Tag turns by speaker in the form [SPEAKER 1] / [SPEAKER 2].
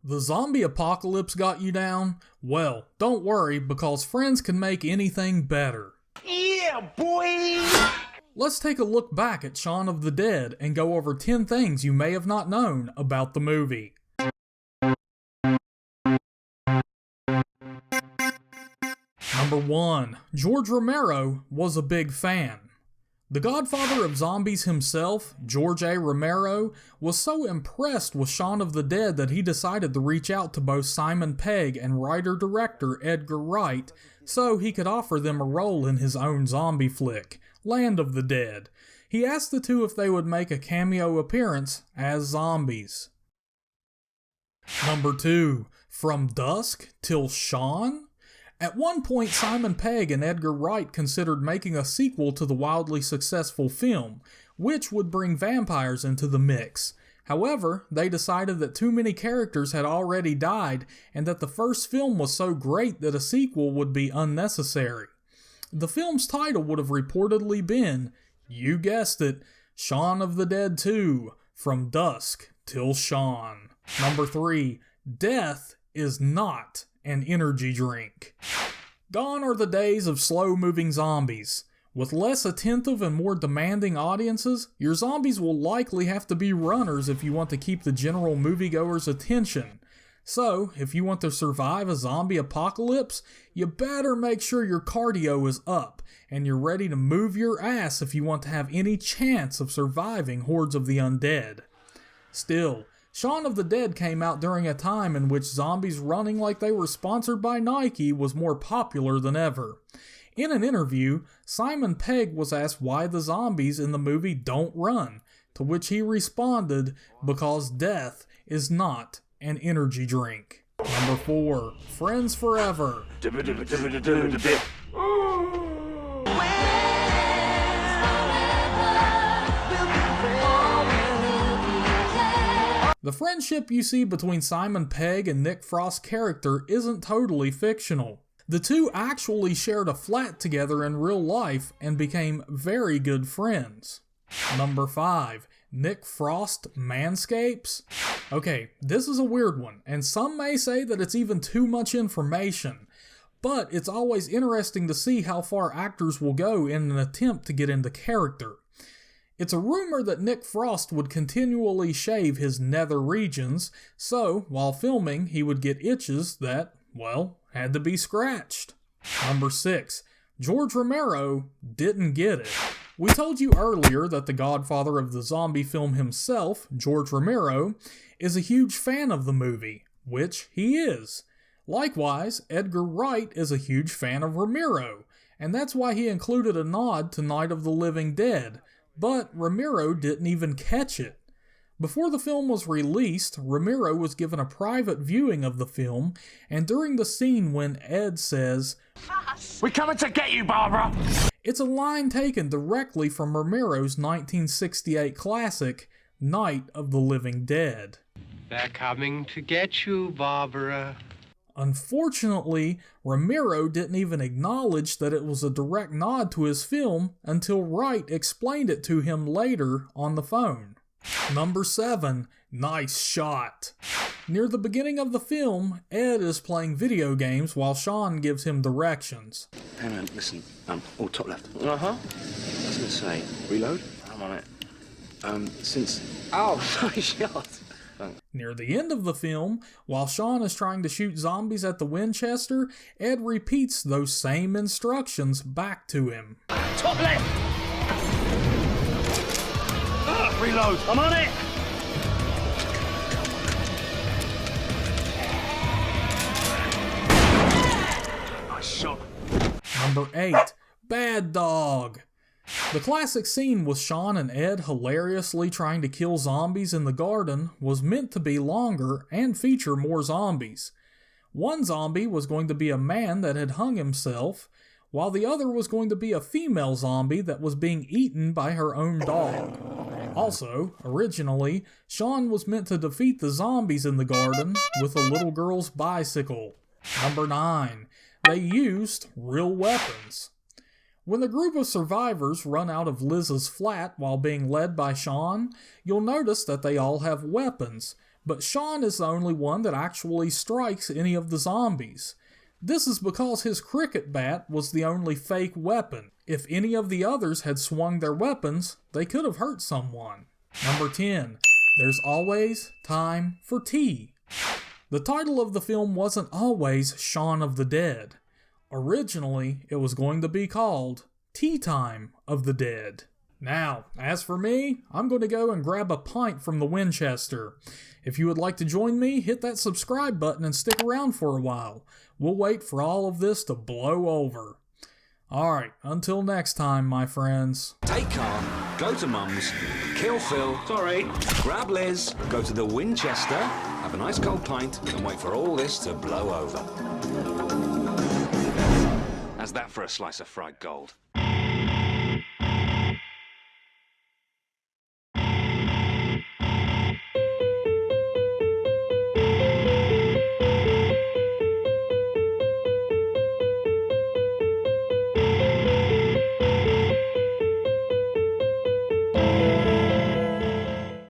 [SPEAKER 1] The zombie apocalypse got you down? Well, don't worry, because friends can make anything better.
[SPEAKER 2] Yeah, boy!
[SPEAKER 1] Let's take a look back at Shaun of the Dead and go over 10 things you may have not known about the movie. Number 1. George Romero was a big fan. The Godfather of Zombies himself, George A. Romero, was so impressed with Shaun of the Dead that he decided to reach out to both Simon Pegg and writer-director Edgar Wright so he could offer them a role in his own zombie flick, Land of the Dead. He asked the two if they would make a cameo appearance as zombies. Number 2. From Dusk Till Shaun? At one point, Simon Pegg and Edgar Wright considered making a sequel to the wildly successful film, which would bring vampires into the mix. However, they decided that too many characters had already died and that the first film was so great that a sequel would be unnecessary. The film's title would have reportedly been, you guessed it, Shaun of the Dead 2, From Dusk Till Shaun. Number 3. Death is not an energy drink. Gone are the days of slow-moving zombies. With less attentive and more demanding audiences, your zombies will likely have to be runners if you want to keep the general moviegoer's attention. So, if you want to survive a zombie apocalypse, you better make sure your cardio is up, and you're ready to move your ass if you want to have any chance of surviving hordes of the undead. Still, Shaun of the Dead came out during a time in which zombies running like they were sponsored by Nike was more popular than ever. In an interview, Simon Pegg was asked why the zombies in the movie don't run, to which he responded, because death is not an energy drink. Number 4. Friends Forever. The friendship you see between Simon Pegg and Nick Frost's character isn't totally fictional. The two actually shared a flat together in real life and became very good friends. Number 5. Nick Frost manscapes? Okay, this is a weird one, and some may say that it's even too much information, but it's always interesting to see how far actors will go in an attempt to get into character. It's a rumor that Nick Frost would continually shave his nether regions, so while filming he would get itches that, well, had to be scratched. Number 6. George Romero didn't get it. We told you earlier that the godfather of the zombie film himself, George Romero, is a huge fan of the movie, which he is. Likewise, Edgar Wright is a huge fan of Romero, and that's why he included a nod to Night of the Living Dead, but Romero didn't even catch it. Before the film was released, Romero was given a private viewing of the film, and during the scene when Ed says,
[SPEAKER 2] "We're coming to get you, Barbara!"
[SPEAKER 1] it's a line taken directly from Romero's 1968 classic, Night of the Living Dead.
[SPEAKER 3] They're coming to get you, Barbara.
[SPEAKER 1] Unfortunately, Romero didn't even acknowledge that it was a direct nod to his film until Wright explained it to him later on the phone. Number 7. Nice shot. Near the beginning of the film, Ed is playing video games while Shaun gives him directions.
[SPEAKER 4] Hang on, listen. All top left. Uh-huh. I was going to say, reload? I'm on it. Sorry, shot.
[SPEAKER 1] Near the end of the film, while Shaun is trying to shoot zombies at the Winchester, Ed repeats those same instructions back to him.
[SPEAKER 2] Top left! Reload! I'm on it! Nice shot.
[SPEAKER 1] Number 8. Bad Dog. The classic scene with Shaun and Ed hilariously trying to kill zombies in the garden was meant to be longer and feature more zombies. One zombie was going to be a man that had hung himself, while the other was going to be a female zombie that was being eaten by her own dog. Also, originally, Shaun was meant to defeat the zombies in the garden with a little girl's bicycle. Number 9. They used real weapons. When the group of survivors run out of Liz's flat while being led by Shaun, you'll notice that they all have weapons, but Shaun is the only one that actually strikes any of the zombies. This is because his cricket bat was the only fake weapon. If any of the others had swung their weapons, they could have hurt someone. Number 10. There's always time for tea. The title of the film wasn't always Shaun of the Dead. Originally, it was going to be called Tea Time of the Dead. Now, as for me, I'm going to go and grab a pint from the Winchester. If you would like to join me, hit that subscribe button and stick around for a while. We'll wait for all of this to blow over. Alright, until next time, my friends.
[SPEAKER 5] Take car, go to Mum's, kill Phil, sorry, grab Liz, go to the Winchester, have a nice cold pint, and wait for all this to blow over. How's that for a slice of fried gold?